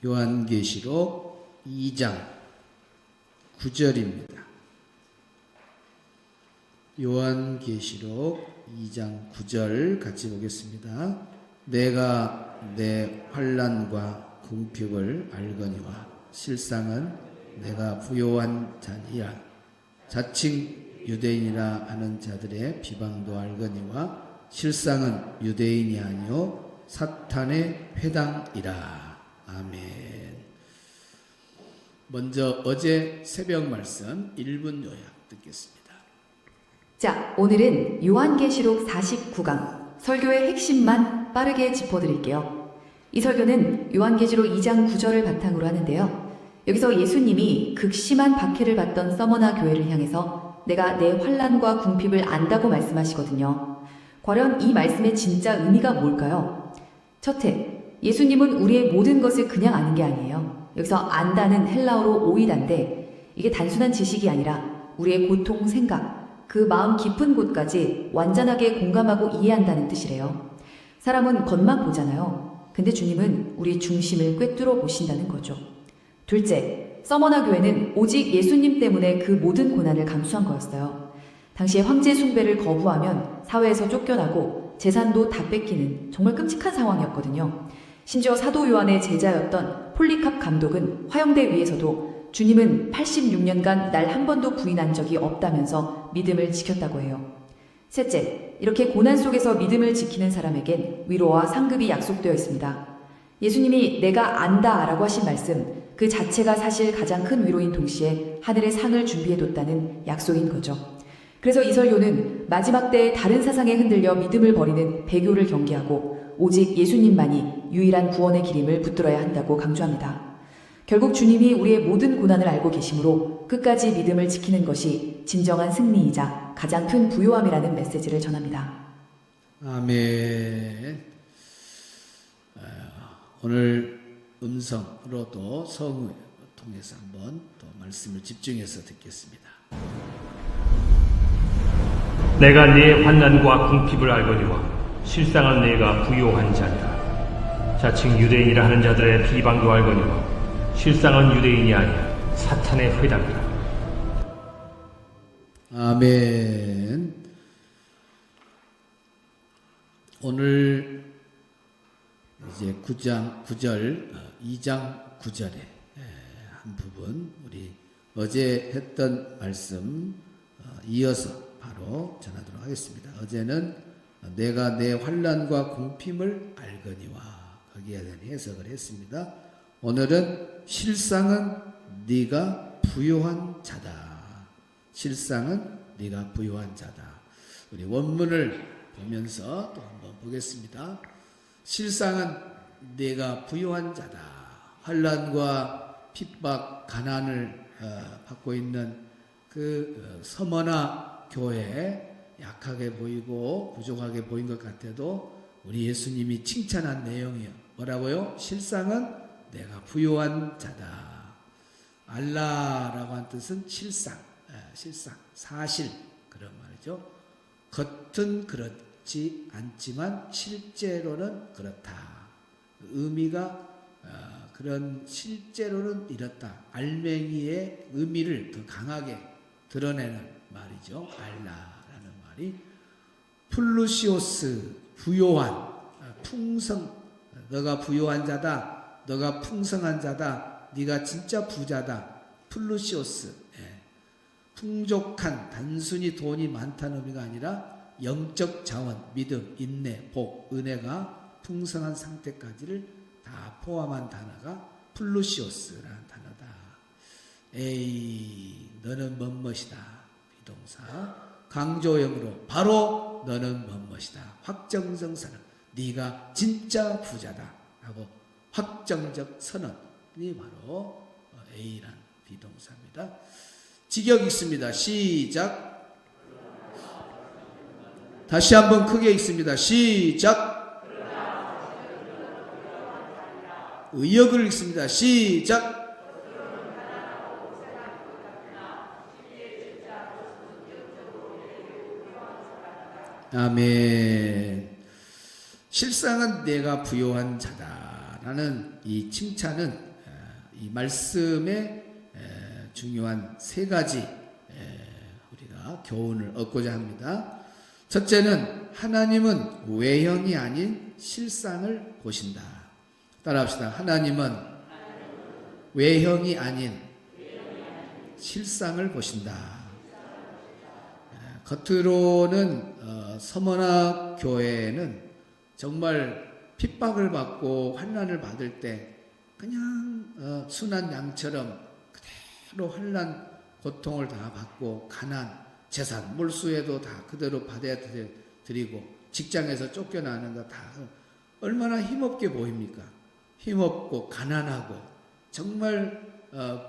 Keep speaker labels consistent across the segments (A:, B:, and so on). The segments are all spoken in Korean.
A: 요한계시록 2장 9절입니다. 요한계시록 2장 9절 같이 보겠습니다. 내가 내 환난과 궁핍을 알거니와 실상은 내가 부요한 자니라. 자칭 유대인이라 하는 자들의 비방도 알거니와 실상은 유대인이 아니요 사탄의 회당이라. 아멘. 먼저 어제 새벽 말씀 1분 요약 듣겠습니다.
B: 자, 오늘은 요한계시록 49강 설교의 핵심만 빠르게 짚어드릴게요. 이 설교는 요한계시록 2장 9절을 바탕으로 하는데요. 여기서 예수님이 극심한 박해를 받던 서머나 교회를 향해서 내가 내 환난과 궁핍을 안다고 말씀하시거든요. 과연 이 말씀의 진짜 의미가 뭘까요? 첫째, 예수님은 우리의 모든 것을 그냥 아는 게 아니에요. 여기서 안다는 헬라어로 오이다인데 이게 단순한 지식이 아니라 우리의 고통, 생각, 그 마음 깊은 곳까지 완전하게 공감하고 이해한다는 뜻이래요. 사람은 겉만 보잖아요. 근데 주님은 우리 중심을 꿰뚫어 보신다는 거죠. 둘째, 서머나 교회는 오직 예수님 때문에 그 모든 고난을 감수한 거였어요. 당시에 황제 숭배를 거부하면 사회에서 쫓겨나고 재산도 다 뺏기는 정말 끔찍한 상황이었거든요. 심지어 사도 요한의 제자였던 폴리캅 감독은 화형대 위에서도 주님은 86년간 날 한 번도 부인한 적이 없다면서 믿음을 지켰다고 해요. 셋째, 이렇게 고난 속에서 믿음을 지키는 사람에겐 위로와 상급이 약속되어 있습니다. 예수님이 내가 안다 라고 하신 말씀, 그 자체가 사실 가장 큰 위로인 동시에 하늘의 상을 준비해뒀다는 약속인 거죠. 그래서 이 설교는 마지막 때에 다른 사상에 흔들려 믿음을 버리는 배교를 경계하고 오직 예수님만이 유일한 구원의 길임을 붙들어야 한다고 강조합니다. 결국 주님이 우리의 모든 고난을 알고 계시므로 끝까지 믿음을 지키는 것이 진정한 승리이자 가장 큰 부요함이라는 메시지를 전합니다.
A: 아멘. 오늘 음성으로도 성을 통해서 한번 또 말씀을 집중해서 듣겠습니다.
C: 내가 네 환난과 궁핍을 알거니와 실상은 네가 부요한 자니라. 자칭 유대인이라 하는 자들의 비방도 알거니와 실상은 유대인이 아니야 사탄의 회당이라.
A: 아멘. 오늘 이제 9장 9절 2장 9절의 한 부분 우리 어제 했던 말씀 이어서 바로 전하도록 하겠습니다. 어제는 내가 내 환난과 궁핍을 알거니와 거기에 대한 해석을 했습니다. 오늘은 실상은 네가 부요한 자다. 실상은 네가 부요한 자다. 우리 원문을 보면서 또 한번 보겠습니다. 실상은 네가 부요한 자다. 환난과 핍박, 가난을 받고 있는 그 서머나 교회 약하게 보이고 부족하게 보인 것 같아도 우리 예수님이 칭찬한 내용이에요. 뭐라고요? 실상은 내가 부요한 자다. 알라라고 한 뜻은 실상, 사실 그런 말이죠. 겉은 그렇지 않지만 실제로는 그렇다. 의미가 그런 실제로는 이렇다. 알맹이의 의미를 더 강하게 드러내는 말이죠. 알라라는 말이 플루시오스, 부요한, 풍성, 너가 부요한 자다. 너가 풍성한 자다. 네가 진짜 부자다. 플루시오스, 풍족한, 단순히 돈이 많다는 의미가 아니라 영적 자원, 믿음, 인내, 복, 은혜가 풍성한 상태까지를 다 포함한 단어가 플루시오스라는 단어다. 에이, 너는 멋멋이다. 비동사. 강조형으로 바로 너는 멋멋이다. 확정성사는 네가 진짜 부자다. 하고 확정적 선언이 바로 A란 비동사입니다. 직역 읽습니다. 시작. 다시 한번 크게 읽습니다. 시작. 의역을 읽습니다. 시작. 아멘. 실상은 내가 부요한 자다라는 이 칭찬은 이 말씀의 중요한 세 가지 우리가 교훈을 얻고자 합니다. 첫째는 하나님은 외형이 아닌 실상을 보신다. 따라합시다. 하나님은 외형이 아닌 실상을 보신다. 겉으로는 서머나 교회는 정말 핍박을 받고 환난을 받을 때 그냥 순한 양처럼 그대로 환난 고통을 다 받고 가난, 재산, 몰수에도 다 그대로 받아야 드리고 직장에서 쫓겨나는 거 다 얼마나 힘없게 보입니까? 힘없고 가난하고 정말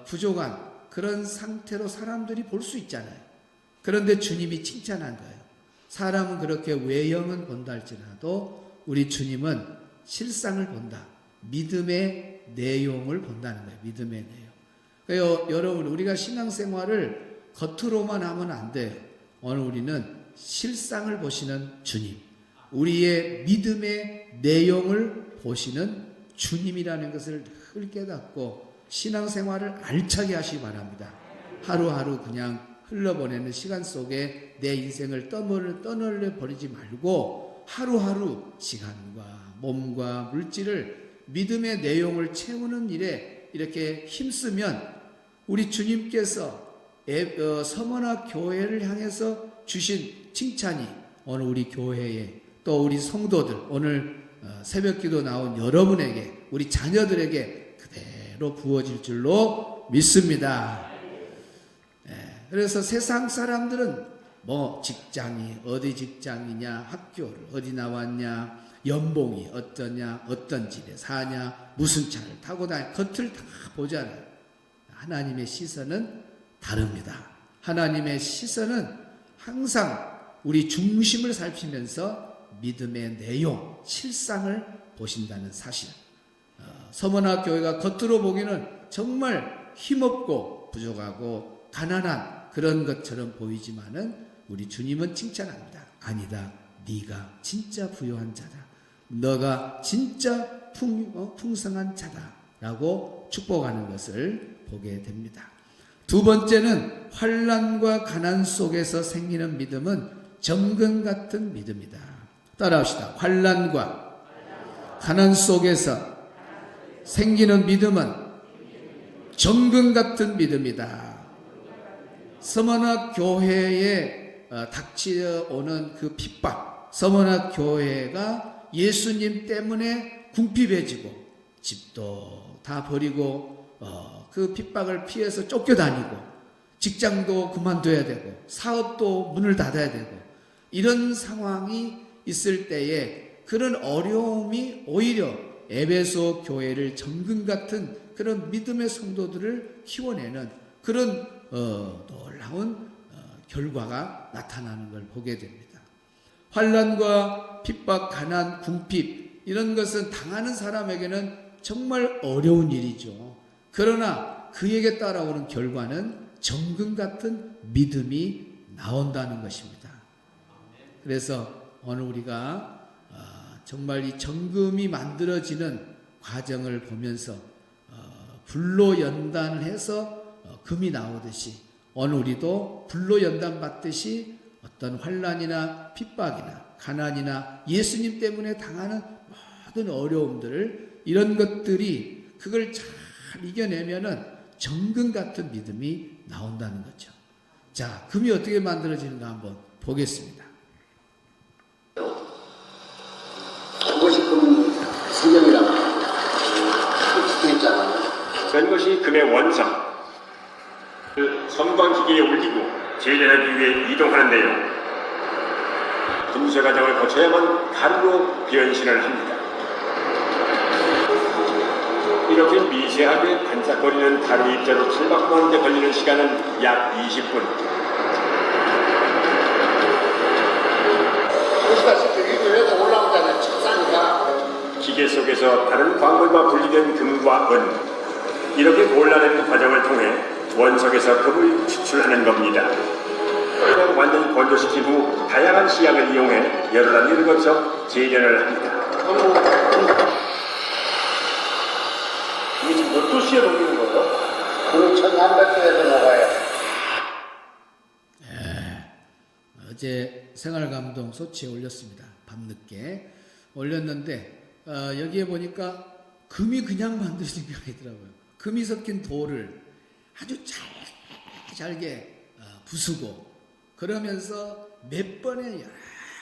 A: 부족한 그런 상태로 사람들이 볼 수 있잖아요. 그런데 주님이 칭찬한 거예요. 사람은 그렇게 외형은 본다 할지라도 우리 주님은 실상을 본다. 믿음의 내용을 본다는 거예요. 믿음의 내용. 그래서 여러분 우리가 신앙생활을 겉으로만 하면 안 돼요. 오늘 우리는 실상을 보시는 주님, 우리의 믿음의 내용을 보시는 주님이라는 것을 늘 깨닫고 신앙생활을 알차게 하시기 바랍니다. 하루하루 그냥 흘러보내는 시간 속에 내 인생을 떠널려 버리지 말고 하루하루 시간과 몸과 물질을 믿음의 내용을 채우는 일에 이렇게 힘쓰면 우리 주님께서 서머나 교회를 향해서 주신 칭찬이 오늘 우리 교회에 또 우리 성도들 오늘 새벽기도 나온 여러분에게 우리 자녀들에게 그대로 부어질 줄로 믿습니다. 그래서 세상 사람들은 뭐 직장이 어디 직장이냐, 학교를 어디 나왔냐, 연봉이 어떠냐, 어떤 집에 사냐, 무슨 차를 타고 다니 겉을 다 보잖아요. 하나님의 시선은 다릅니다. 하나님의 시선은 항상 우리 중심을 살피면서 믿음의 내용, 실상을 보신다는 사실. 서머나 교회가 겉으로 보기는 정말 힘없고 부족하고 가난한 그런 것처럼 보이지만은 우리 주님은 칭찬합니다. 아니다. 네가 진짜 부유한 자다. 너가 진짜 풍성한 자다. 라고 축복하는 것을 보게 됩니다. 두 번째는 환난과 가난 속에서 생기는 믿음은 정금 같은 믿음이다. 따라합시다. 환난과 가난 속에서 생기는 믿음은 정금 같은 믿음이다. 서머나 교회에 닥쳐오는 그 핍박, 서머나 교회가 예수님 때문에 궁핍해지고 집도 다 버리고 그 핍박을 피해서 쫓겨다니고 직장도 그만둬야 되고 사업도 문을 닫아야 되고 이런 상황이 있을 때에 그런 어려움이 오히려 에베소 교회를 정금 같은 그런 믿음의 성도들을 키워내는 그런 놀라운 결과가 나타나는 걸 보게 됩니다. 환난과 핍박, 가난, 궁핍 이런 것은 당하는 사람에게는 정말 어려운 일이죠. 그러나 그에게 따라오는 결과는 정금 같은 믿음이 나온다는 것입니다. 그래서 오늘 우리가 정말 이 정금이 만들어지는 과정을 보면서 불로 연단을 해서 금이 나오듯이 오늘 우리도 불로 연단 받듯이 어떤 환난이나 핍박이나 가난이나 예수님 때문에 당하는 모든 어려움들을 이런 것들이 그걸 잘 이겨내면은 정금 같은 믿음이 나온다는 거죠. 자, 금이 어떻게 만들어지는가 한번 보겠습니다.
D: 그것이 금 성경이라고 했잖아요.
E: 그런 것이 금의 원상. 그 섬광기계에 올리고 제전하기 위해 이동하는데요. 분쇄 과정을 거쳐야만 가루로 변신을 합니다. 이렇게 미세하게 반짝거리는 가루 입자로 탈바꿈하는 데 걸리는 시간은 약 20분.
D: 보시다시피 위에도 올라오잖아요. 책상이가.
E: 기계 속에서 다른 광물과 분리된 금과 은, 이렇게 골라내는 과정을 통해 원석에서 금을 추출하는 겁니다. 그냥 완전히 건조시킨 후 다양한 시약을 이용해 여러 단계를 거쳐 제전을 합니다. 이게 지금
F: 몇 도시에 녹이는 거예요?
D: 그럼 1300도에서 녹아요.
A: 어제 생활감동 소치에 올렸습니다. 밤늦게 올렸는데 여기에 보니까 금이 그냥 만들어진 게 아니더라고요. 금이 섞인 돌을 아주 잘게 부수고 그러면서 몇 번의 여러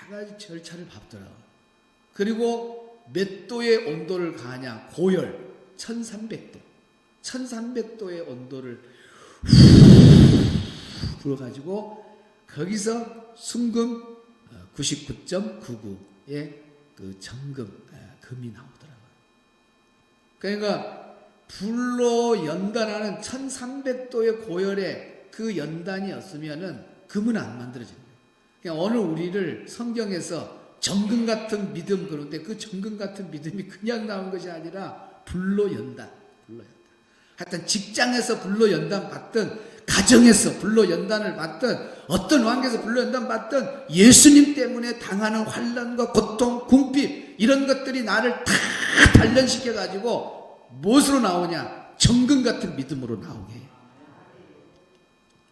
A: 가지 절차를 밟더라고요. 그리고 몇 도의 온도를 가하냐? 고열 1300도. 1300도의 온도를 불어가지고 거기서 순금 99.99의 그 정금 금이 나오더라고요. 그러니까 불로 연단하는 1300도의 고열에 그 연단이 없으면은 금은 안 만들어집니다. 그러니까 오늘 우리를 성경에서 정금 같은 믿음 그런데 그 정금 같은 믿음이 그냥 나온 것이 아니라 불로 연단. 하여튼 직장에서 불로 연단 받든 가정에서 불로 연단을 받든 어떤 관계에서 불로 연단 받든 예수님 때문에 당하는 환난과 고통, 궁핍 이런 것들이 나를 다 단련시켜 가지고 무엇으로 나오냐? 정금 같은 믿음으로 나오게 해요.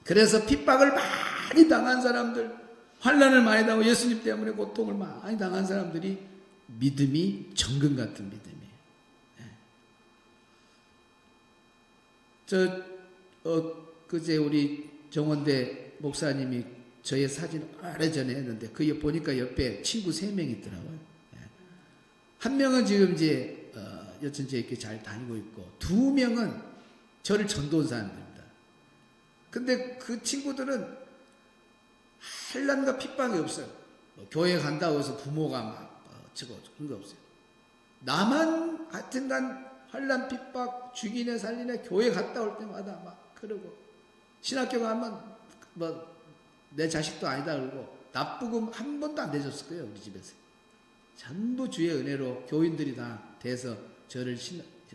A: 그래서 핍박을 많이 당한 사람들, 환난을 많이 당하고 예수님 때문에 고통을 많이 당한 사람들이 믿음이 정금 같은 믿음이에요. 그제 우리 정원대 목사님이 저의 사진을 오래전에 했는데 그 보니까 옆에 친구 3명 있더라고요. 한 명은 지금 이제 여천지에 이렇게 잘 다니고 있고 2명은 저를 전도한 사람들입니다. 근데 그 친구들은 환난과 핍박이 없어요. 교회 간다고 해서 부모가 막 저거 그런 거 없어요. 나만 하여튼간 환난 핍박 죽이네 살리네 교회 갔다 올 때마다 막 그러고 신학교 가면 뭐 내 자식도 아니다 그러고 납부금 한 번도 안 내줬을 거예요. 우리 집에서 전부 주의 은혜로 교인들이 다 돼서 저를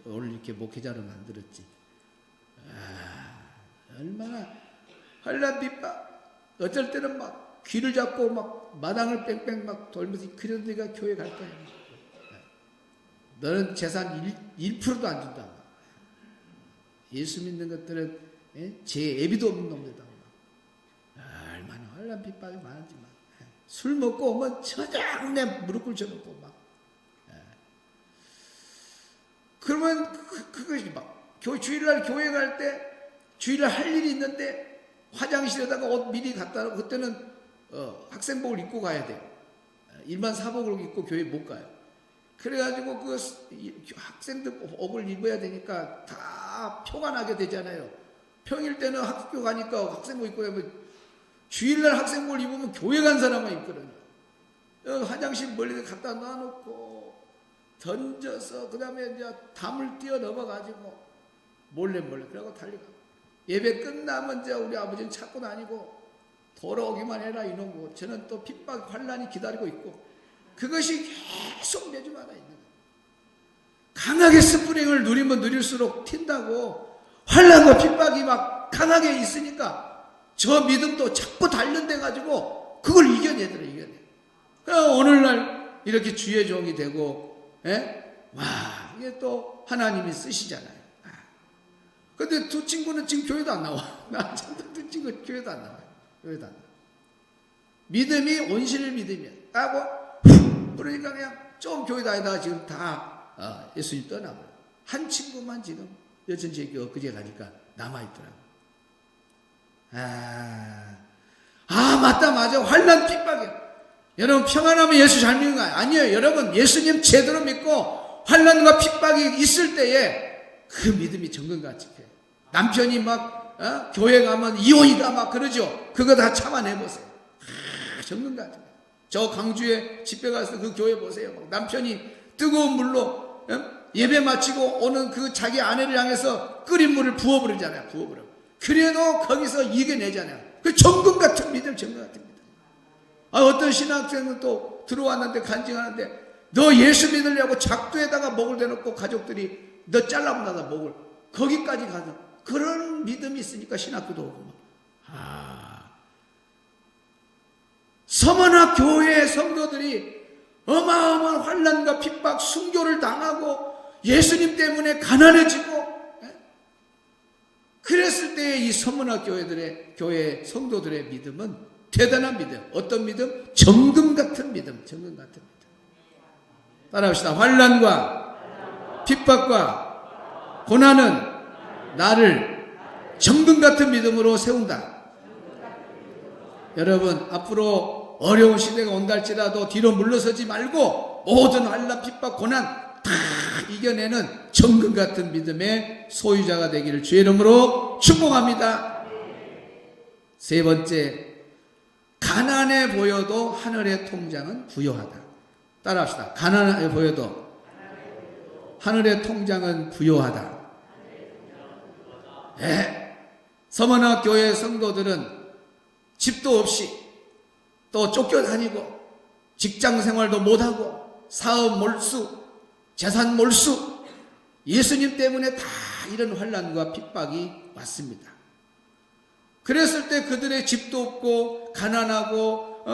A: 오늘 이렇게 목회자로 만들었지. 얼마나 환난 핍박 어쩔 때는 막 귀를 잡고 막 마당을 뺑뺑 막 돌면서 그런 데가 교회 갈 거야. 너는 재산 1%도 안 준다. 예수 믿는 것들은 제 애비도 없는 놈들다. 얼마나 환난 핍박이 많았지만 술 먹고 오면 저장내 무릎 꿇쳐놓고 막 그러면 그것이 막 주일날 교회 갈 때 주일날 할 일이 있는데 화장실에다가 옷 미리 갖다 놓고 그때는 학생복을 입고 가야 돼요. 일반 사복을 입고 교회 못 가요. 그래가지고 그 학생들 옷을 입어야 되니까 다 표가 나게 되잖아요. 평일 때는 학교 가니까 학생복 입고 가면 주일날 학생복을 입으면 교회 간 사람만 입거든요. 화장실 멀리 갖다 놔놓고 던져서 그 다음에 이제 담을 뛰어 넘어가지고 몰래 그러고 달려가. 예배 끝나면 이제 우리 아버지는 찾고 다니고 돌아오기만 해라 이놈고 저는 또 핍박 환난이 기다리고 있고 그것이 계속 매주마다 있는 거예요. 강하게 스프링을 누리면 누릴수록 튄다고 환난과 핍박이 막 강하게 있으니까 저 믿음도 자꾸 단련돼 가지고 그걸 이겨내. 오늘날 이렇게 주의 종이 되고, 와 이게 또 하나님이 쓰시잖아요. 근데 두 친구는 지금 교회도 안 나와. 두 친구 교회도 안 나와요. 믿음이 온실 믿음이야. 하고 그러니까 그냥 좀 교회 다니다가 지금 다 예수님 떠나버려. 한 친구만 지금 여천지에 엊그제 가니까 남아있더라고. 맞다 환난 핍박이야. 여러분 평안하면 예수 잘 믿는 거 아니에요. 여러분 예수님 제대로 믿고 환난과 핍박이 있을 때에 그 믿음이 정금같이 해. 남편이 막 교회 가면 이혼이다 막 그러죠. 그거 다 참아내보세요. 정금같이. 저 강주에 집회 가서 그 교회 보세요. 막 남편이 뜨거운 물로 예배 마치고 오는 그 자기 아내를 향해서 끓인 물을 부어버리잖아요. 그래도 거기서 이겨내잖아요. 그 정금 같은 믿음, 정금 같은 믿음. 어떤 신학생은 또 들어왔는데 간증하는데 너 예수 믿으려고 작두에다가 목을 대놓고 가족들이 너 잘라본다다 목을 거기까지 가서 그런 믿음이 있으니까 신학교도 오고 서머나 교회의 성도들이 어마어마한 환난과 핍박, 순교를 당하고 예수님 때문에 가난해지고 그랬을 때 이 서문화 교회 성도들의 믿음은 대단한 믿음. 어떤 믿음? 정금 같은 믿음. 정금 같은 믿음. 따라합시다. 환난과 핍박과 고난은 나를 정금 같은 믿음으로 세운다. 여러분, 앞으로 어려운 시대가 온다 할지라도 뒤로 물러서지 말고 모든 환난, 핍박, 고난 다 이겨내는 정금 같은 믿음의 소유자가 되기를 주의 이름으로 축복합니다. 세 번째, 가난해 보여도 하늘의 통장은 부요하다. 따라합시다. 가난해 보여도 하늘의 통장은 부요하다. 네. 서머나 교회 성도들은 집도 없이 또 쫓겨다니고 직장 생활도 못하고 사업 몰수, 재산 몰수, 예수님 때문에 다 이런 환난과 핍박이 왔습니다. 그랬을 때 그들의 집도 없고 가난하고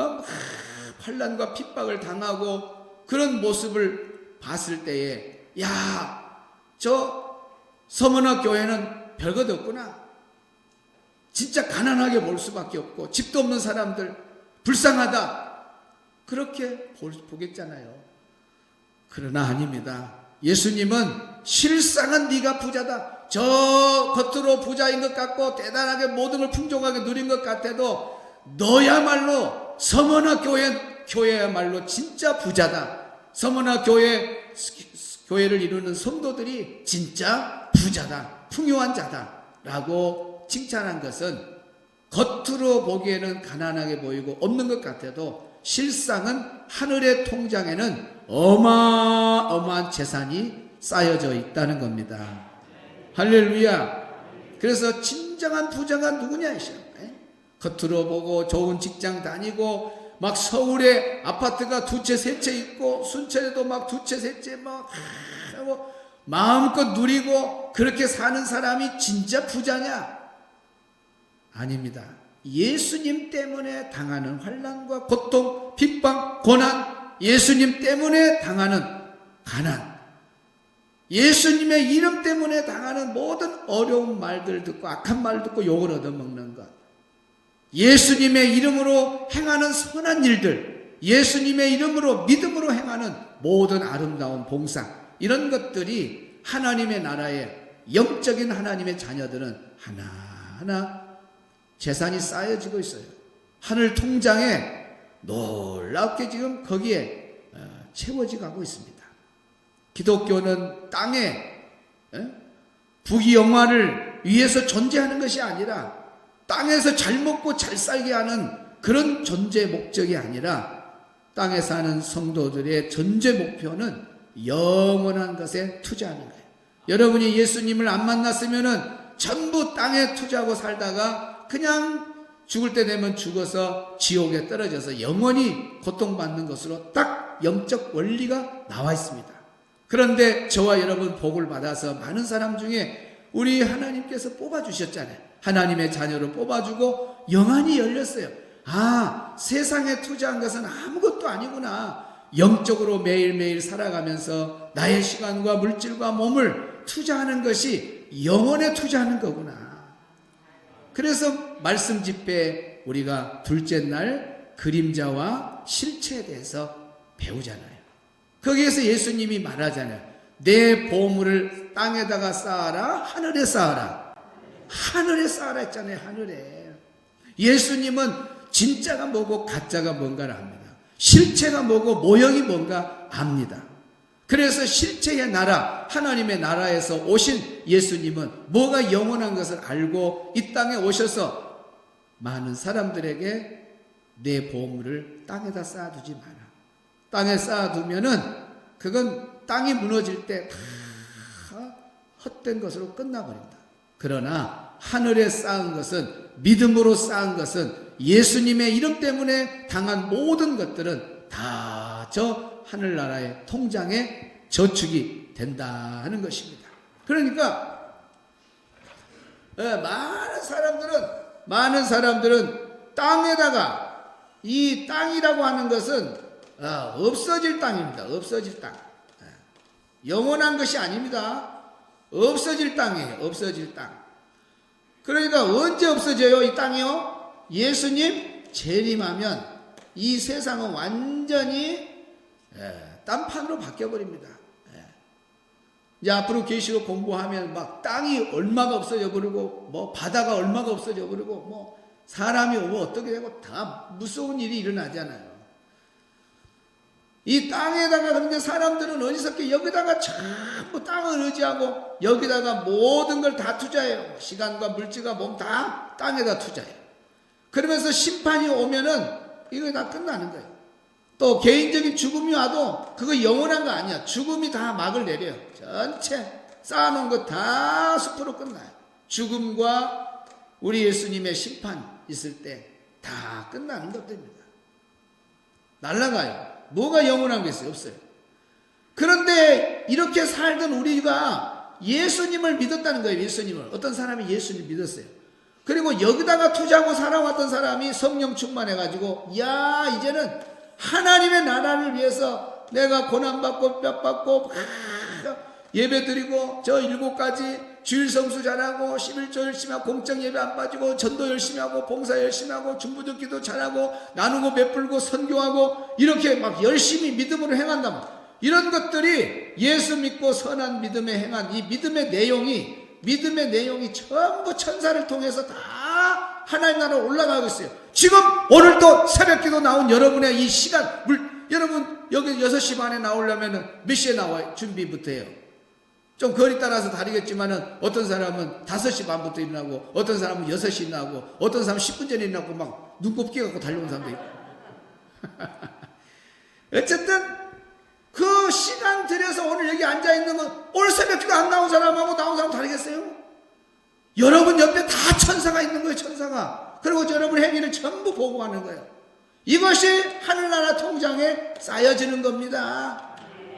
A: 환난과 핍박을 당하고 그런 모습을 봤을 때에 야, 저 서머나 교회는 별것 없구나. 진짜 가난하게 볼 수밖에 없고 집도 없는 사람들 불쌍하다. 그렇게 보겠잖아요. 그러나 아닙니다. 예수님은 실상은 네가 부자다. 저 겉으로 부자인 것 같고 대단하게 모든 걸 풍족하게 누린 것 같아도 너야말로 서머나 교회야말로 진짜 부자다. 서머나 교회를 이루는 성도들이 진짜 부자다. 풍요한 자다. 라고 칭찬한 것은 겉으로 보기에는 가난하게 보이고 없는 것 같아도 실상은 하늘의 통장에는 어마어마한 재산이 쌓여져 있다는 겁니다. 할렐루야. 그래서 진정한 부자가 누구냐 이 시간. 겉으로 보고 좋은 직장 다니고 막 서울에 아파트가 두 채 세 채 있고 순천에도 막 두 채 세 채 막 마음껏 누리고 그렇게 사는 사람이 진짜 부자냐? 아닙니다. 예수님 때문에 당하는 환난과 고통, 핍박, 고난, 예수님 때문에 당하는 가난, 예수님의 이름 때문에 당하는 모든 어려운 말들 듣고 악한 말 듣고 욕을 얻어먹는 것, 예수님의 이름으로 행하는 선한 일들, 예수님의 이름으로 믿음으로 행하는 모든 아름다운 봉사, 이런 것들이 하나님의 나라의 영적인 하나님의 자녀들은 하나하나 재산이 쌓여지고 있어요. 하늘 통장에 놀랍게 지금 거기에 채워져 가고 있습니다. 기독교는 땅에 부귀영화를 위해서 존재하는 것이 아니라 땅에서 잘 먹고 잘 살게 하는 그런 존재 목적이 아니라 땅에 사는 성도들의 존재 목표는 영원한 것에 투자하는 거예요. 여러분이 예수님을 안 만났으면은 전부 땅에 투자하고 살다가 그냥 죽을 때 되면 죽어서 지옥에 떨어져서 영원히 고통받는 것으로 딱 영적 원리가 나와 있습니다. 그런데 저와 여러분 복을 받아서 많은 사람 중에 우리 하나님께서 뽑아주셨잖아요. 하나님의 자녀로 뽑아주고 영안이 열렸어요. 아, 세상에 투자한 것은 아무것도 아니구나. 영적으로 매일매일 살아가면서 나의 시간과 물질과 몸을 투자하는 것이 영혼에 투자하는 거구나. 그래서 말씀 집회 우리가 둘째 날 그림자와 실체에 대해서 배우잖아요. 거기에서 예수님이 말하잖아요. 내 보물을 땅에다가 쌓아라, 하늘에 쌓아라. 하늘에 쌓아라 했잖아요. 하늘에. 예수님은 진짜가 뭐고 가짜가 뭔가를 압니다. 실체가 뭐고 모형이 뭔가 압니다. 그래서 실체의 나라, 하나님의 나라에서 오신 예수님은 뭐가 영원한 것을 알고 이 땅에 오셔서 많은 사람들에게 내 보물을 땅에다 쌓아두지 마라. 땅에 쌓아두면은 그건 땅이 무너질 때 다 헛된 것으로 끝나버린다. 그러나 하늘에 쌓은 것은, 믿음으로 쌓은 것은 예수님의 이름 때문에 당한 모든 것들은 다 저 하늘나라의 통장에 저축이 된다 하는 것입니다. 그러니까 많은 사람들은 땅에다가, 이 땅이라고 하는 것은 없어질 땅입니다. 없어질 땅. 영원한 것이 아닙니다. 없어질 땅이에요. 없어질 땅. 그러니까 언제 없어져요? 이 땅이요? 예수님 재림하면 이 세상은 완전히 딴판으로 바뀌어버립니다. 이제 앞으로 계시록 공부하면 막 땅이 얼마가 없어져 버리고 뭐 바다가 얼마가 없어져 버리고 뭐 사람이 오면 어떻게 되고 다 무서운 일이 일어나잖아요. 이 땅에다가 그런데 사람들은 어리석게 여기다가 전부 땅을 의지하고 여기다가 모든 걸 다 투자해요. 시간과 물질과 몸 다 땅에다 투자해요. 그러면서 심판이 오면은 이거 다 끝나는 거예요. 또 개인적인 죽음이 와도 그거 영원한 거 아니야. 죽음이 다 막을 내려요. 전체 쌓아놓은 거 다 숲으로 끝나요. 죽음과 우리 예수님의 심판 있을 때 다 끝나는 것들입니다. 날아가요. 뭐가 영원한 게 있어요? 없어요. 그런데 이렇게 살던 우리가 예수님을 믿었다는 거예요. 예수님을. 어떤 사람이 예수님을 믿었어요. 그리고 여기다가 투자하고 살아왔던 사람이 성령 충만해가지고 야 이제는 하나님의 나라를 위해서 내가 고난받고 뼈받고 예배드리고 저 7가지 주일 성수 잘하고 11조 열심히 하고 공적 예배 안 빠지고 전도 열심히 하고 봉사 열심히 하고 중부적 기도 잘하고 나누고 베풀고 선교하고 이렇게 막 열심히 믿음으로 행한다면 이런 것들이 예수 믿고 선한 믿음에 행한 이 믿음의 내용이 전부 천사를 통해서 다 하나님 나라로 올라가고 있어요. 지금 오늘도 새벽기도 나온 여러분의 이 시간 여러분 여기 6시 반에 나오려면 몇 시에 나와요? 준비부터 해요. 좀 거리 따라서 다르겠지만은 어떤 사람은 5시 반부터 일어나고 어떤 사람은 6시 일어나고 어떤 사람은 10분 전에 일어나고 막 눈곱 끼갖고 달려오는 사람도 있고 어쨌든 그 시간 들여서 오늘 여기 앉아있는 건 오늘 새벽기도 안 나온 사람하고 나온 사람 다르겠어요? 여러분 옆에 다 천사가 있는 거예요. 천사가. 그리고 여러분 행위를 전부 보고하는 거예요. 이것이 하늘나라 통장에 쌓여지는 겁니다.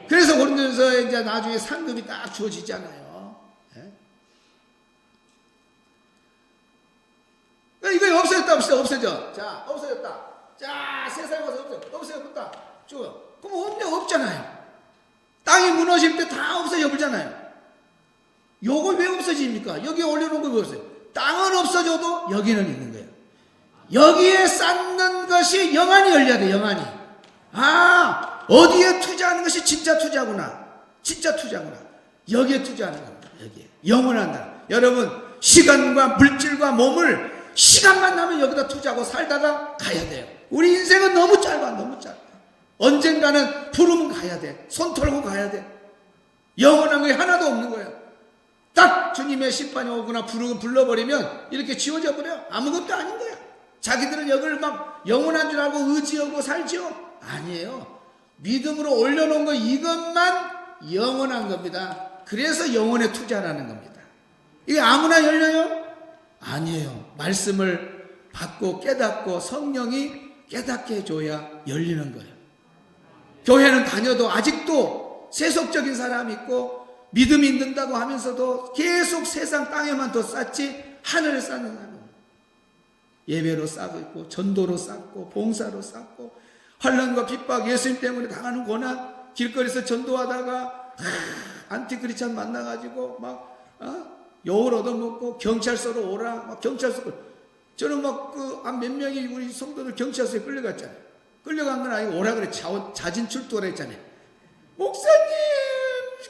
A: 그래서 고린도전서에 이제 나중에 상급이 딱 주어지잖아요. 예? 이거 없어졌다, 없어져. 자, 없어졌다. 자, 세상에 와서 없어졌다. 죽어. 그럼 없잖아요. 땅이 무너질 때 다 없어져 버리잖아요. 요거 왜 없어집니까? 여기에 올려놓은 거 왜 없어요? 땅은 없어져도 여기는 있는 거예요. 여기에 쌓는 것이 영안이 열려야 돼, 영안이. 아, 어디에 투자하는 것이 진짜 투자구나. 진짜 투자구나. 여기에 투자하는 겁니다. 여기에. 영원한 나라. 여러분, 시간과 물질과 몸을 시간만 나면 여기다 투자하고 살다가 가야 돼요. 우리 인생은 너무 짧아, 너무 짧아. 언젠가는 부르면 가야 돼. 손 털고 가야 돼. 영원한 게 하나도 없는 거예요. 딱 주님의 심판이 오거나 불러버리면 이렇게 지워져 버려요. 아무것도 아닌 거야. 자기들은 여기를 막 영원한 줄 알고 의지하고 살죠? 아니에요. 믿음으로 올려놓은 거 이것만 영원한 겁니다. 그래서 영혼에 투자라는 겁니다. 이게 아무나 열려요? 아니에요. 말씀을 받고 깨닫고 성령이 깨닫게 해줘야 열리는 거예요. 교회는 다녀도 아직도 세속적인 사람이 있고 믿음이 있는다고 하면서도 계속 세상 땅에만 더 쌓지 하늘에 쌓는 사람. 예배로 쌓고 있고 전도로 쌓고 봉사로 쌓고 환난과 핍박 예수님 때문에 당하는 고난 길거리에서 전도하다가 안티크리스찬 만나가지고 막 욕을 얻어먹고 경찰서로 오라 막 경찰서 저는 막 그 몇 명이 우리 성도들 경찰서에 끌려갔잖아요. 끌려간 건 아니고 오라 그래 자진 출두하라 했잖아요. 목사님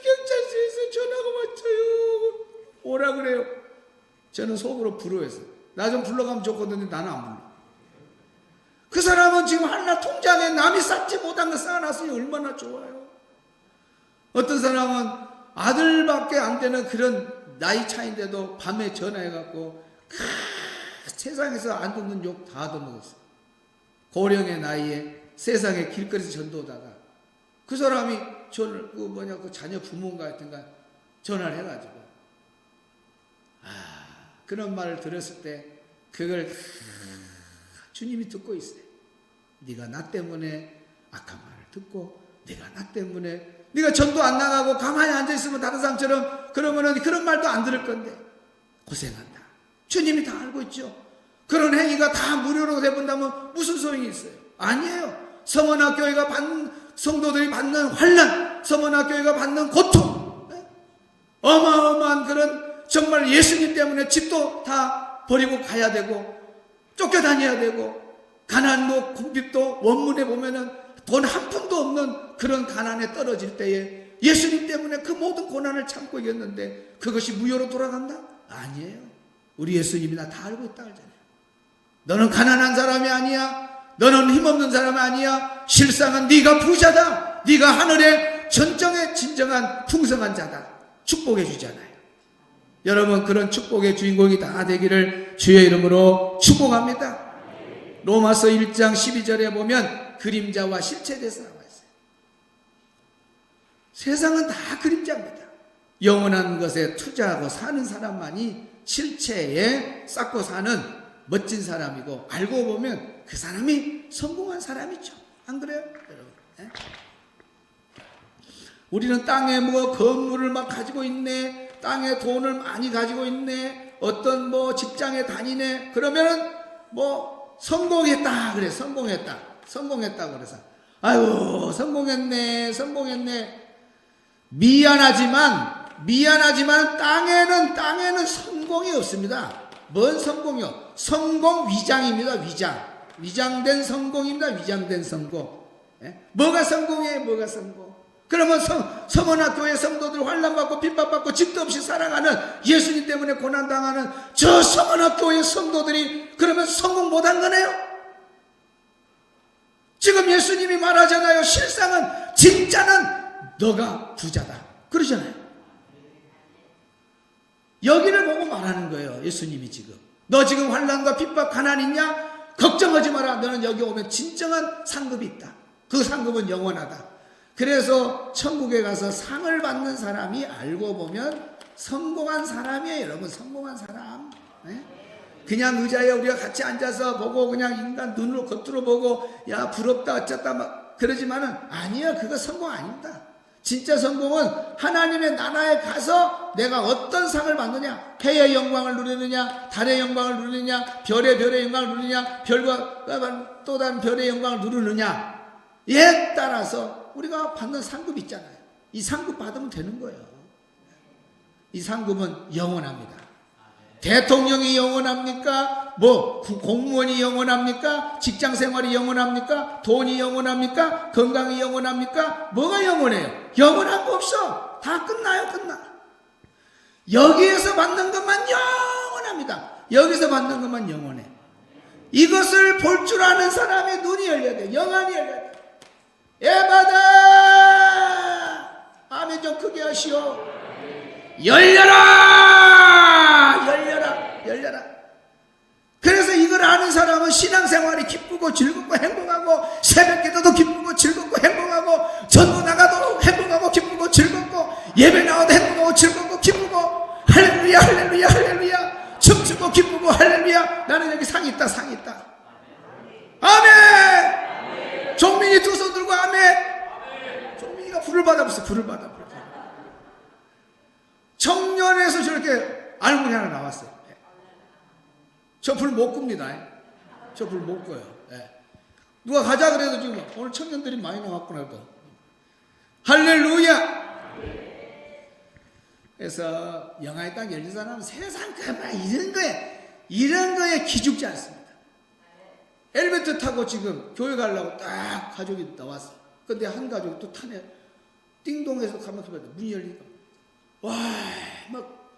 A: 경찰서에서 전화가 왔어요. 오라 그래요. 저는 속으로 부러워했어요. 나 좀 불러가면 좋거든요. 나는 안 불러. 그 사람은 지금 하나 통장에 남이 쌓지 못한 거 쌓아놨으니 얼마나 좋아요. 어떤 사람은 아들밖에 안 되는 그런 나이 차인데도 밤에 전화해갖고 세상에서 안 듣는 욕 다 얻어먹었어. 고령의 나이에 세상에 길거리에서 전도하다가 그 사람이 그 자녀 부모인가 하여튼가 전화를 해가지고 그런 말을 들었을 때 그걸 주님이 듣고 있어요. 네가 나 때문에 악한 말을 듣고 네가 나 때문에 네가 전도 안 나가고 가만히 앉아있으면 다른 사람처럼 그러면은 그런 말도 안 들을 건데 고생한다. 주님이 다 알고 있죠. 그런 행위가 다 무료로 돼본다면 무슨 소용이 있어요? 아니에요. 성원학교회가 성도들이 받는 환난, 성원학교회가 받는 고통, 어마어마한 그런 정말 예수님 때문에 집도 다 버리고 가야 되고 쫓겨다녀야 되고 가난도 궁핍도 원문에 보면은 돈 한 푼도 없는 그런 가난에 떨어질 때에 예수님 때문에 그 모든 고난을 참고 이겼는데 그것이 무효로 돌아간다? 아니에요. 우리 예수님이 나 다 알고 있다 그러잖아요. 너는 가난한 사람이 아니야. 너는 힘없는 사람이 아니야. 실상은 네가 부자다. 네가 하늘의 전정의 진정한 풍성한 자다. 축복해 주잖아요. 여러분 그런 축복의 주인공이 다 되기를 주의 이름으로 축복합니다. 로마서 1장 12절에 보면 그림자와 실체에 대해서 나와 있어요. 세상은 다 그림자입니다. 영원한 것에 투자하고 사는 사람만이 실체에 쌓고 사는 멋진 사람이고 알고 보면 그 사람이 성공한 사람이죠. 안 그래요? 여러분? 네? 우리는 땅에 뭐 건물을 막 가지고 있네. 땅에 돈을 많이 가지고 있네. 어떤 뭐 직장에 다니네. 그러면은 뭐 성공했다 그래. 성공했다 그래서 아유 성공했네. 미안하지만 땅에는 성공이 없습니다. 뭔 성공이요? 성공 위장입니다. 위장된 성공입니다. 위장된 성공. 예? 뭐가 성공이에요? 뭐가 성공? 그러면 성원학교의 성도들 환난받고 핍박받고 집도 없이 살아가는 예수님 때문에 고난당하는 저 성원학교의 성도들이 그러면 성공 못한 거네요? 지금 예수님이 말하잖아요. 실상은 진짜는 너가 부자다. 그러잖아요. 여기를 보고 말하는 거예요. 예수님이 지금. 너 지금 환난과 핍박 가난 있냐? 걱정하지 마라. 너는 여기 오면 진정한 상급이 있다. 그 상급은 영원하다. 그래서 천국에 가서 상을 받는 사람이 알고 보면 성공한 사람이에요. 여러분 성공한 사람. 네? 그냥 의자에 우리가 같이 앉아서 보고 그냥 인간 눈으로 겉으로 보고 야 부럽다 어쩌다 막 그러지만은 아니요. 그거 성공 아닙니다. 진짜 성공은 하나님의 나라에 가서 내가 어떤 상을 받느냐, 해의 영광을 누리느냐, 달의 영광을 누리느냐, 별의 영광을 누리느냐, 별과 또 다른 별의 영광을 누리느냐에 따라서 우리가 받는 상급이 있잖아요. 이 상급 받으면 되는 거예요. 이 상급은 영원합니다. 대통령이 영원합니까? 뭐 공무원이 영원합니까? 직장생활이 영원합니까? 돈이 영원합니까? 건강이 영원합니까? 뭐가 영원해요? 영원한 거 없어. 다 끝나요. 끝나. 여기에서 받는 것만 영원합니다. 여기서 받는 것만 영원해. 이것을 볼 줄 아는 사람의 눈이 열려야 돼. 영안이 열려야 돼. 에바다! 아멘 좀 크게 하시오. 열려라. 그래서 이걸 아는 사람은 신앙생활이 기쁘고 즐겁고 행복하고 새벽기도도 기쁘고 즐겁고 행복하고 전도 나가도 행복하고 기쁘고 즐겁고 예배 나와도 행복하고 즐겁고 기쁘고 할렐루야 춤추고 기쁘고 할렐루야. 나는 여기 상이 있다. 아멘. 종민이 두 손 들고 아멘. 종민이가 불을 받아봤어. 청년에서 저렇게 알문이 하나 나왔어요. 저 불 못 끕니다. 저 불 못 꺼요. 누가 가자 그래도 지금 오늘 청년들이 많이 나왔구나 또. 할렐루야. 그래서 영화에 딱 열린 사람은 세상 그만 이런 거에 기죽지 않습니다. 엘리베이터 타고 지금 교회 가려고 딱 가족이 나왔어. 근데 한 가족이 또 타네. 띵동해서 가면 문이 열리니까 와 막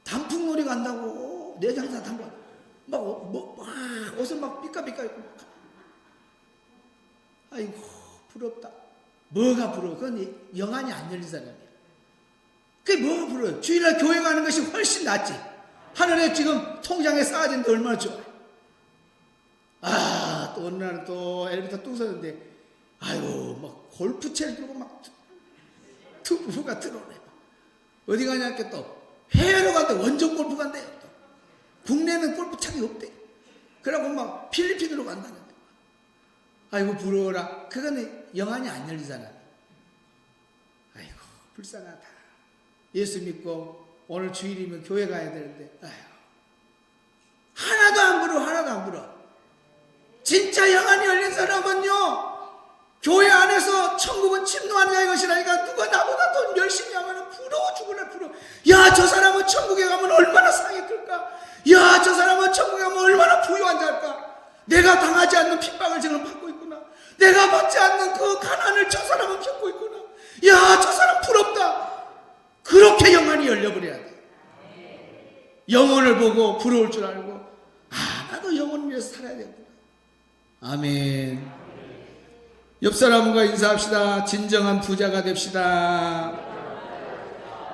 A: 단풍놀이 간다고 내장사 단풍 막 옷을 막 삐까삐까 입고 막. 아이고 부럽다. 뭐가 부러워? 그건 영안이 안 열린 사람이야. 그게 뭐가 부러워요? 주일날 교회 가는 것이 훨씬 낫지. 하늘에 지금 통장에 쌓아진데 얼마나 좋아요. 또 어느 날은 또 엘리베이터 뚝 서는데 아이고 막 골프채를 들고 막 투부가 들어오네. 어디 가냐 할게 또 해외로 간대. 원정 골프 간대요. 또. 국내는 골프장이 없대. 그러고 막 필리핀으로 간다는데. 아이고 부러워라. 그거는 영안이 안 열리잖아. 아이고 불쌍하다. 예수 믿고 오늘 주일이면 교회 가야 되는데 아이고 하나도 안 불어. 진짜 영안이 열린 사람은요 교회 안에서 천국은 침노하는 자의 것이라니까. 누가 나보다 더 열심히 하면 부러워 죽을래. 야 저 사람은 천국에 가면 얼마나 상이 클까. 야, 저 사람은 천국에 가면 얼마나 부유한 자일까? 내가 당하지 않는 핍박을 저는 받고 있구나. 내가 받지 않는 그 가난을 저 사람은 겪고 있구나. 야, 저 사람 부럽다. 그렇게 영안이 열려버려야 돼. 영혼을 보고 부러울 줄 알고, 아, 나도 영혼을 위해서 살아야 되구나. 아멘. 옆 사람과 인사합시다. 진정한 부자가 됩시다.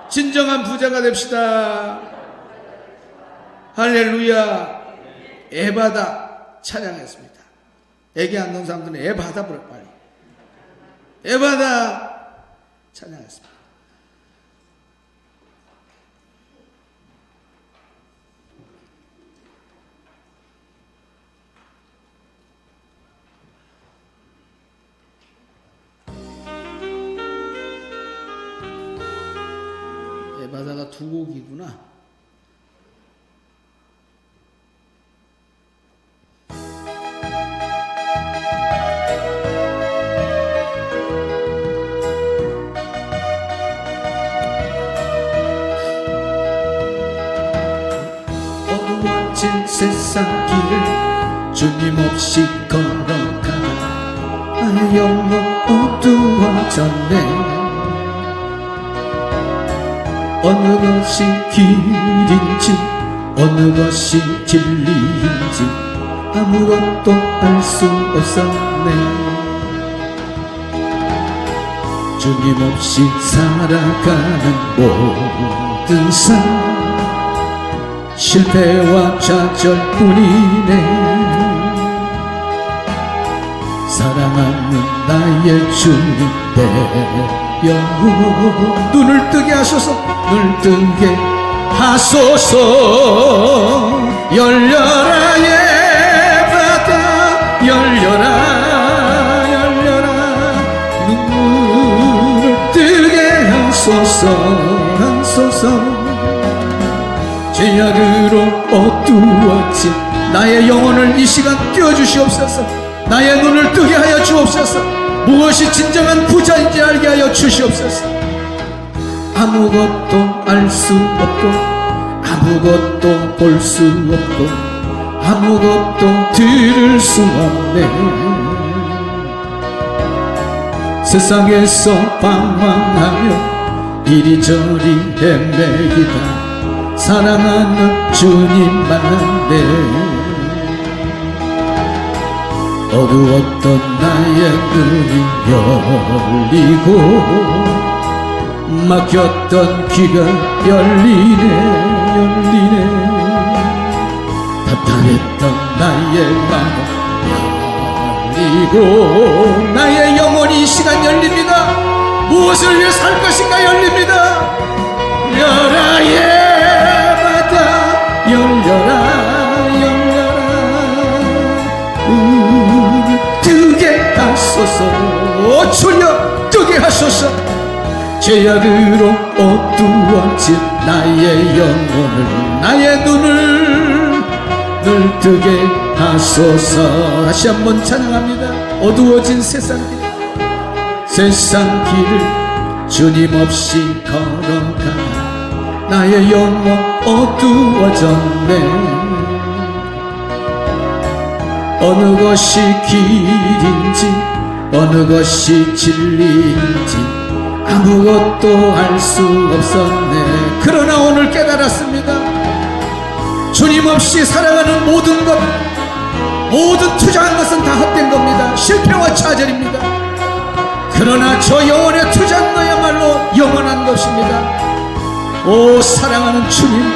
A: 진정한 부자가 됩시다. 할렐루야. 에바다 찬양했습니다. 애기 안 넣은 사람들은 에바다 부르 빨리. 에바다 찬양했습니다. 에바다가 두 곡이구나. 어두워진 세상 길을 주님 없이 걸어가다 나의 영혼 어두워졌네. 어느 것이 길인지 어느 것이 진리인지 아무것도 알 수 없었네. 주님 없이 살아가는 모든 삶 실패와 좌절뿐이네. 사랑하는 나의 주님 내 영혼 눈을 뜨게 하소서. 눈을 뜨게 하소서. 열려라 예바다 열려라 열려라. 눈을 뜨게 하소서 하소서. 죄악으로 어두워진 나의 영혼을 이 시간 띄워주시옵소서. 나의 눈을 뜨게 하여 주옵소서. 무엇이 진정한 부자인지 알게 하여 주시옵소서. 아무것도 알 수 없고 아무것도 볼 수 없고 아무것도 들을 수 없네. 세상에서 방황하며 이리저리 헤매기다 사랑하는 주님 만났네. 어두웠던 나의 눈이 열리고 막혔던 귀가 열리네 열리네. 답답했던 나의 마음 열리고 나의 영혼이 이 시간 열립니다. 무엇을 위해 살 것인가 열립니다. 열라 예마다 열려라 열려라. 뜨게 하소서. 주여 뜨게 하소서. 죄악으로 어두워진 나의 영혼을 나의 눈을 뜨게 하소서. 다시 한번 찬양합니다. 어두워진 세상 길 세상 길을 주님 없이 걸어가 나의 영혼 어두워졌네. 어느 것이 길인지 어느 것이 진리인지 아무것도 알 수 없었네. 그러나 오늘 깨달았습니다. 주님 없이 살아가는 모든 것 모든 투자한 것은 다 헛된 겁니다. 실패와 좌절입니다. 그러나 저 영혼에 투자한 거야말로 영원한 것입니다. 오 사랑하는 주님,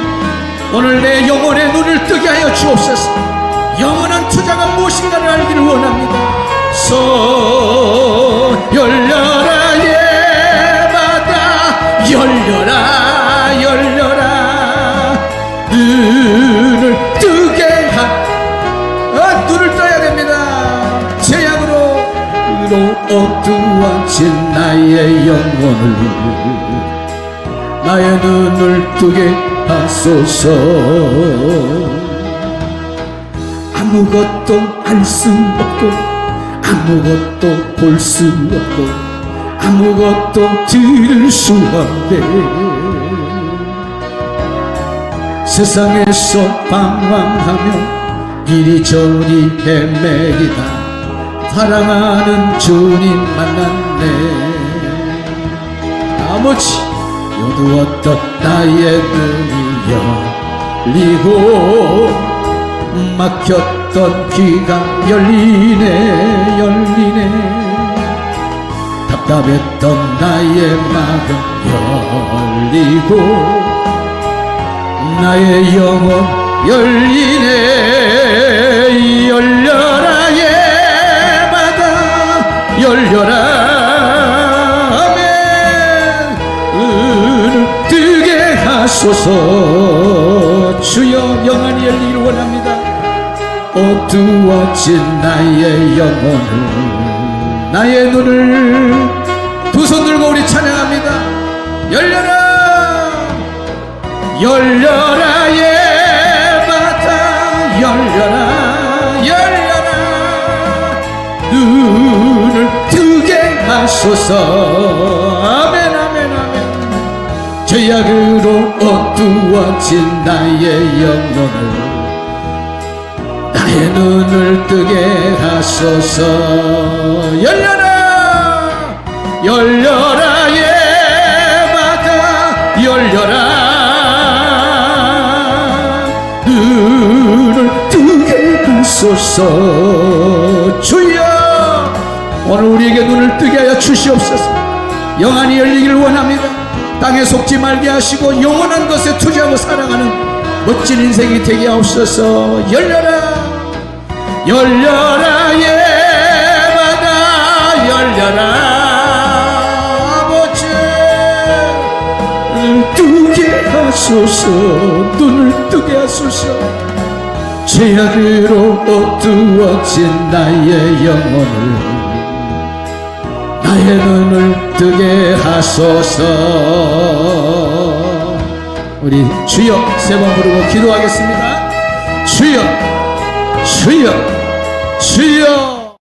A: 오늘 내 영혼의 눈을 뜨게 하여 주옵소서. 영원한 투자가 무엇인가를 알기를 원합니다. 열려라 예바다 열려라 열려라. 눈을 뜨게 눈을 떠야 됩니다. 죄악으로 어두워진 나의 영혼을 나의 눈을 뜨게 하소서. 아무것도 알 수 없고 아무것도 볼 수 없고 아무것도 들을 수 없네. 세상에서 방황하며 이리저리 헤매기다 사랑하는 주님 만났네. 아버지 어두웠던 나의 눈이 열리고 막혔던 귀가 열리네 열리네. 답답했던 나의 마음 열리고 나의 영혼 열리네. 열려라 예마다 열려라 아멘. 눈을 뜨게 하소서. 주여 영안이 열리기를 원합니다. 어두워진 나의 영혼을 나의 눈을 두 손 들고 우리 찬양합니다. 열려라 열려라 예마다 열려라 열려라. 눈을 뜨게 하소서. 아멘 아멘 아멘. 죄악으로 어두워진 나의 영혼을 나의 눈을 뜨게 하소서. 열려라 열려라 예마다 열려라. 눈을 뜨게 하소서. 주여 오늘 우리에게 눈을 뜨게 하여 주시옵소서. 영안이 열리기를 원합니다. 땅에 속지 말게 하시고 영원한 것에 투자하고 사랑하는 멋진 인생이 되게 하옵소서. 열려라 열려라 예마다 열려라. 아버지 눈을 뜨게 하소서. 눈을 뜨게 하소서. 죄악으로 어두워진 나의 영혼을 나의 눈을 뜨게 하소서. 우리 주여 세 번 부르고 기도하겠습니다. 주여 주여 주여.